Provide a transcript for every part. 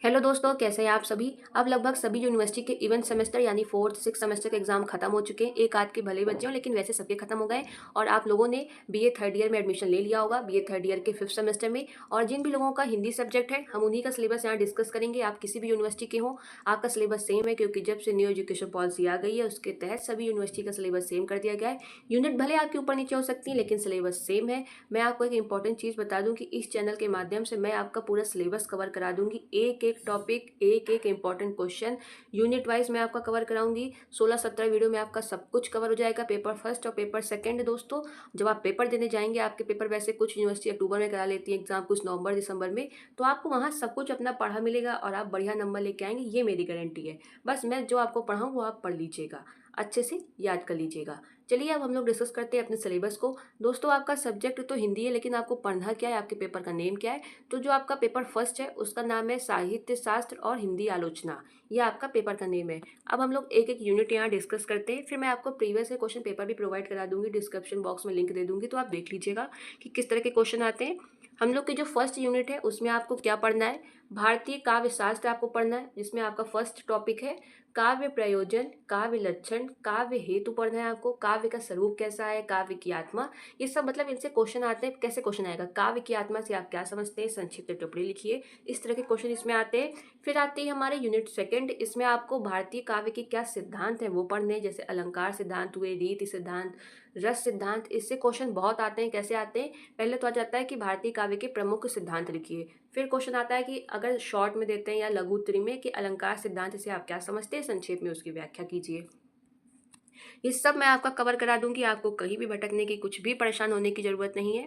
Hello दोस्तों, कैसे हैं आप सभी। अब लगभग सभी यूनिवर्सिटी के इवेंट सेमेस्टर यानी फोर्थ सिक्स सेमेस्टर के एग्जाम खत्म हो चुके हैं। एक आध के भले बच्चे हों, लेकिन वैसे सबके खत्म हो गए। और आप लोगों ने बीए थर्ड ईयर में एडमिशन ले लिया होगा, बीए थर्ड ईयर के फिफ्थ सेमेस्टर में। और जिन भी लोगों का हिंदी सब्जेक्ट है, हम उन्हीं का सिलेबस यहाँ डिस्कस करेंगे। आप किसी भी यूनिवर्सिटी के हों, आपका सिलेबस सेम है, क्योंकि जब से न्यू एजुकेशन पॉलिसी आ गई है उसके तहत सभी यूनिवर्सिटी का सिलेबस सेम कर दिया गया है। यूनिट भले आपके ऊपर नीचे हो सकती है, लेकिन सिलेबस सेम है। मैं आपको एक इंपॉर्टेंट चीज़ बता दूं कि इस चैनल के माध्यम से मैं आपका पूरा सिलेबस कवर करा दूंगी। एक एक टॉपिक, एक एक इंपॉर्टेंट क्वेश्चन यूनिट वाइज मैं आपका कवर कराऊंगी। 16-17 वीडियो में आपका सब कुछ कवर हो जाएगा, पेपर फर्स्ट और पेपर सेकंड। दोस्तों, जब आप पेपर देने जाएंगे, आपके पेपर वैसे कुछ यूनिवर्सिटी अक्टूबर में करा लेती है एग्जाम, कुछ नवंबर दिसंबर में, तो आपको वहाँ सब कुछ अपना पढ़ा मिलेगा और आप बढ़िया नंबर लेके आएंगे, ये मेरी गारंटी है। बस मैं जो आपको पढ़ाऊँ वो आप पढ़ लीजिएगा, अच्छे से याद कर लीजिएगा। चलिए अब हम लोग डिस्कस करते हैं अपने सिलेबस को। दोस्तों, आपका सब्जेक्ट तो हिंदी है, लेकिन आपको पढ़ना क्या है, आपके पेपर का नेम क्या है। तो जो आपका पेपर फर्स्ट है उसका नाम है साहित्य शास्त्र और हिंदी आलोचना, ये आपका पेपर का नेम है। अब हम लोग एक एक यूनिट यहाँ डिस्कस करते हैं, फिर मैं आपको प्रीवियस के क्वेश्चन पेपर भी प्रोवाइड करा दूंगी, डिस्क्रिप्शन बॉक्स में लिंक दे दूंगी, तो आप देख लीजिएगा कि किस तरह के क्वेश्चन आते हैं। हम लोग की जो फर्स्ट यूनिट है उसमें आपको क्या पढ़ना है, भारतीय काव्य शास्त्र आपको पढ़ना है, जिसमें आपका फर्स्ट टॉपिक है काव्य प्रयोजन, काव्य लक्षण, काव्य हेतु पढ़ना है आपको। काव्य का स्वरूप कैसा है, काव्य की आत्मा, ये सब मतलब इनसे क्वेश्चन आते हैं। कैसे क्वेश्चन आएगा, काव्य की आत्मा से आप क्या समझते हैं, संक्षिप्त टिप्पणी लिखिए। इस तरह के क्वेश्चन इसमें आते हैं। फिर आती है हमारे यूनिट सेकंड, इसमें आपको भारतीय काव्य के क्या सिद्धांत हैं वो पढ़ने हैं, जैसे अलंकार सिद्धांत हुए, रीति सिद्धांत, रस सिद्धांत। इससे क्वेश्चन बहुत आते हैं। कैसे आते हैं, पहले तो आ जाता है कि भारतीय काव्य के प्रमुख सिद्धांत लिखिए। फिर क्वेश्चन आता है कि अगर शॉर्ट में देते हैं या लघु उत्तरी में, कि अलंकार सिद्धांत से आप क्या समझते हैं, संक्षेप में उसकी व्याख्या कीजिए। ये सब मैं आपका कवर करा दूंगी, आपको कहीं भी भटकने की, कुछ भी परेशान होने की जरूरत नहीं है।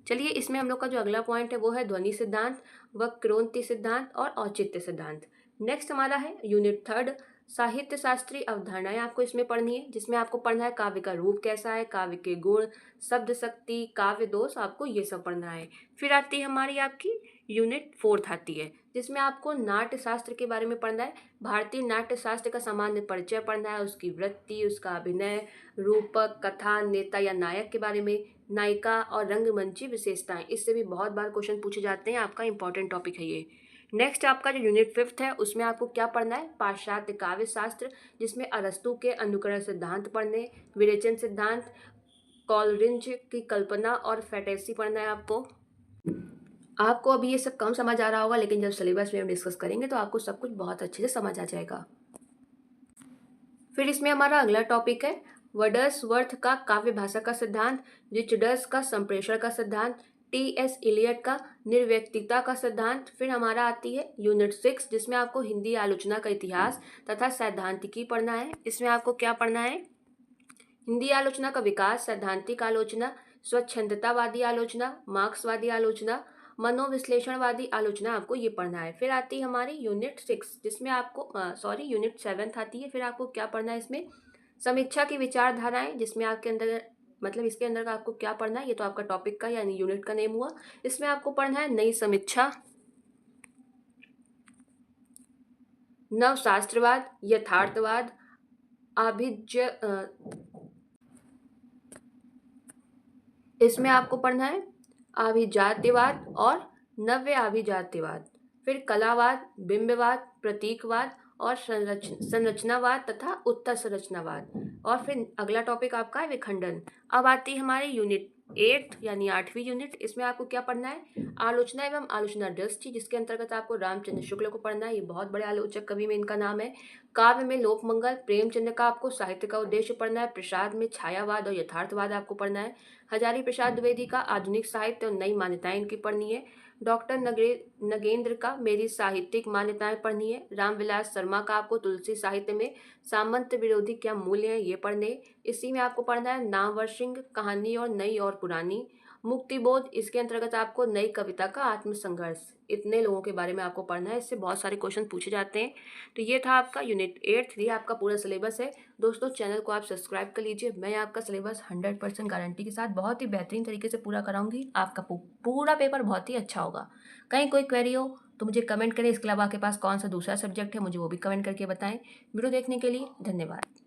चलिए, इसमें हम लोग का जो अगला पॉइंट है वो है ध्वनि सिद्धांत, वक्रोक्ति सिद्धांत और औचित्य सिद्धांत। नेक्स्ट हमारा है यूनिट थर्ड, साहित्य शास्त्रीय अवधारणाएं आपको इसमें पढ़नी है, जिसमें आपको पढ़ना है काव्य का रूप कैसा है, काव्य के गुण, शब्द शक्ति, काव्य दोष, आपको ये सब पढ़ना है। फिर आती है हमारी आपकी यूनिट फोर्थ आती है, जिसमें आपको नाट्य शास्त्र के बारे में पढ़ना है। भारतीय नाट्य शास्त्र का सामान्य परिचय पढ़ना है, उसकी वृत्ति, उसका अभिनय, रूपक, कथा, नेता या नायक के बारे में, नायिका और रंगमंची विशेषताएं। इससे भी बहुत बार क्वेश्चन पूछे जाते हैं, आपका इंपॉर्टेंट टॉपिक है ये। नेक्स्ट आपका जो यूनिट फिफ्थ है उसमें आपको क्या पढ़ना है, पाश्चात्य काव्य शास्त्र, जिसमें अरस्तु के अनुकरण सिद्धांत पढ़ने, विरेचन सिद्धांत, कॉलरिंज की कल्पना और फैंटेसी पढ़ना है आपको। आपको अभी ये सब कम समझ आ रहा होगा, लेकिन जब सिलेबस में हम डिस्कस करेंगे तो आपको सब कुछ बहुत अच्छे से समझ आ जाएगा। फिर इसमें हमारा अगला टॉपिक है वर्ड्सवर्थ का काव्य भाषा का सिद्धांत, रिचर्ड्स का संप्रेषण का सिद्धांत, टी.एस. इलियट का निर्व्यक्तिता का सिद्धांत। फिर हमारा आती है यूनिट 6, जिसमें आपको हिंदी आलोचना का इतिहास तथा सैद्धांतिकी पढ़ना है। इसमें आपको क्या पढ़ना है, हिंदी आलोचना का विकास, सैद्धांतिक आलोचना, स्वच्छंदतावादी आलोचना, मार्क्सवादी आलोचना, मनोविश्लेषणवादी आलोचना, आपको ये पढ़ना है। फिर आती है हमारी यूनिट 6, जिसमें आपको यूनिट 7 आती है। फिर आपको क्या पढ़ना है इसमें, समीक्षा की विचारधाराएं, जिसमें आपके अंदर मतलब इसके अंदर का आपको क्या पढ़ना है, ये तो आपका टॉपिक का यानी यूनिट का नेम हुआ। इसमें आपको पढ़ना है नई समीक्षा, नवशास्त्रवाद, यथार्थवाद, अभिज्य इसमें आपको पढ़ना है अभिजात्यवाद और नव्य अभिजात्यवाद। फिर कलावाद, बिंबवाद, प्रतीकवाद और संरचनावाद तथा उत्तर संरचनावाद। और फिर अगला टॉपिक आपका है विखंडन। अब आती है हमारी यूनिट 8 यानी 8वीं यूनिट। इसमें आपको क्या पढ़ना है, आलोचना एवं आलोचना दृष्टि, जिसके अंतर्गत आपको रामचंद्र शुक्ल को पढ़ना है। ये बहुत बड़े आलोचक कवि में इनका नाम है। काव्य में लोकमंगल, प्रेमचंद्र का आपको साहित्य का उद्देश्य पढ़ना है। प्रसाद में छायावाद और यथार्थवाद आपको पढ़ना है। हजारी प्रसाद द्विवेदी का आधुनिक साहित्य और नई मान्यताएं इनकी पढ़नी है। डॉक्टर नगेंद्र का मेरी साहित्यिक मान्यताएं पढ़नी है। रामविलास शर्मा का आपको तुलसी साहित्य में सामंत विरोधी क्या मूल्य हैं ये पढ़ने। इसी में आपको पढ़ना है नामवर कहानी और नई और पुरानी, मुक्तिबोध, इसके अंतर्गत आपको नई कविता का आत्मसंघर्ष। इतने लोगों के बारे में आपको पढ़ना है, इससे बहुत सारे क्वेश्चन पूछे जाते हैं। तो ये था आपका यूनिट 8, ये आपका पूरा सिलेबस है। दोस्तों, चैनल को आप सब्सक्राइब कर लीजिए। मैं आपका सिलेबस 100% गारंटी के साथ बहुत ही बेहतरीन तरीके से पूरा कराऊंगी। आपका पूरा पेपर बहुत ही अच्छा होगा। कहीं कोई क्वेरी हो तो मुझे कमेंट करें। इसके अलावा आपके पास कौन सा दूसरा सब्जेक्ट है, मुझे वो भी कमेंट करके बताएं। वीडियो देखने के लिए धन्यवाद।